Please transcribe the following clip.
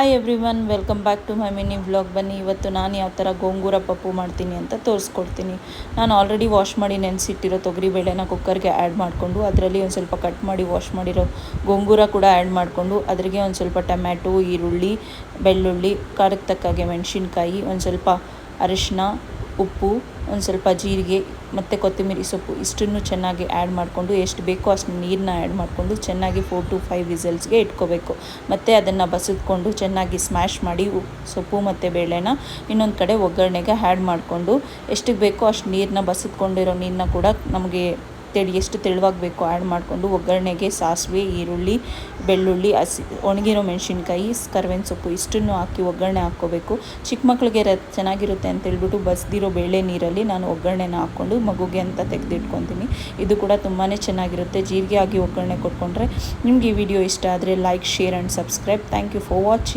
Hi everyone, welcome back to my mini vlog. ಬನ್ನಿ ಇವತ್ತು ನಾನು ಯಾವ ಥರ ಗೋಂಗೂರ ಪಪ್ಪು ಮಾಡ್ತೀನಿ ಅಂತ ತೋರಿಸ್ಕೊಡ್ತೀನಿ. ನಾನು ಆಲ್ರೆಡಿ ವಾಶ್ ಮಾಡಿ ನೆನೆಸಿಟ್ಟಿರೋ ತೊಗರಿಬೇಳೆನ ಕುಕ್ಕರ್ಗೆ ಆ್ಯಡ್ ಮಾಡಿಕೊಂಡು ಅದರಲ್ಲಿ ಒಂದು ಸ್ವಲ್ಪ ಕಟ್ ಮಾಡಿ ವಾಶ್ ಮಾಡಿರೋ ಗೋಂಗೂರ ಕೂಡ ಆ್ಯಡ್ ಮಾಡಿಕೊಂಡು ಅದ್ರಿಗೆ ಒಂದು ಸ್ವಲ್ಪ ಟೊಮ್ಯಾಟೊ, ಈರುಳ್ಳಿ, ಬೆಳ್ಳುಳ್ಳಿ, ಖಾರಕ್ಕೆ ತಕ್ಕಾಗೆ ಮೆಣಸಿನ್ಕಾಯಿ, ಒಂದು ಸ್ವಲ್ಪ ಅರಿಶಿನ, ಉಪ್ಪು, ಒಂದು ಸ್ವಲ್ಪ ಜೀರಿಗೆ ಮತ್ತು ಕೊತ್ತಂಬರಿ ಸೊಪ್ಪು ಇಷ್ಟನ್ನು ಚೆನ್ನಾಗಿ ಆ್ಯಡ್ ಮಾಡಿಕೊಂಡು ಎಷ್ಟು ಬೇಕೋ ಅಷ್ಟು ನೀರನ್ನ ಆ್ಯಡ್ ಮಾಡಿಕೊಂಡು ಚೆನ್ನಾಗಿ 4 to 5 ವಿಸಲ್ಸ್ಗೆ ಇಟ್ಕೋಬೇಕು. ಮತ್ತು ಅದನ್ನು ಬಸಿದ್ಕೊಂಡು ಚೆನ್ನಾಗಿ ಸ್ಮ್ಯಾಶ್ ಮಾಡಿ ಸೊಪ್ಪು ಮತ್ತು ಬೇಳೆನ ಇನ್ನೊಂದು ಕಡೆ ಒಗ್ಗರಣೆಗೆ ಆ್ಯಡ್ ಮಾಡಿಕೊಂಡು ಎಷ್ಟಕ್ಕೆ ಬೇಕೋ ಅಷ್ಟು ನೀರನ್ನ ಬಸಿದ್ಕೊಂಡಿರೋ ನೀರನ್ನ ಕೂಡ ನಮಗೆ ಎಷ್ಟು ತೆಳುವಾಗಿ ಬೇಕೋ ಆ್ಯಡ್ ಮಾಡಿಕೊಂಡು ಒಗ್ಗರಣೆಗೆ ಸಾಸಿವೆ, ಈರುಳ್ಳಿ, ಬೆಳ್ಳುಳ್ಳಿ, ಒಣಗಿರೋ ಮೆಣಸಿನ್ಕಾಯಿ, ಕರ್ಬೇವಿನ ಸೊಪ್ಪು ಇಷ್ಟನ್ನು ಹಾಕಿ ಒಗ್ಗರಣೆ ಹಾಕ್ಕೋಬೇಕು. ಚಿಕ್ಕ ಮಕ್ಕಳಿಗೆ ಚೆನ್ನಾಗಿರುತ್ತೆ ಅಂತೇಳ್ಬಿಟ್ಟು ಬಸ್ದಿರೋ ಬೇಳೆ ನೀರಲ್ಲಿ ನಾನು ಒಗ್ಗರಣೆನ ಹಾಕ್ಕೊಂಡು ಮಗುಗೆ ಅಂತ ತೆಗೆದಿಟ್ಕೊತೀನಿ. ಇದು ಕೂಡ ತುಂಬಾ ಚೆನ್ನಾಗಿರುತ್ತೆ. ಜೀರಿಗೆ ಆಗಿ ಒಗ್ಗರಣೆ ಕೊಟ್ಕೊಂಡ್ರೆ ನಿಮ್ಗೆ ಈ ವಿಡಿಯೋ ಇಷ್ಟ ಆದರೆ like, share and subscribe. Thank you for watching.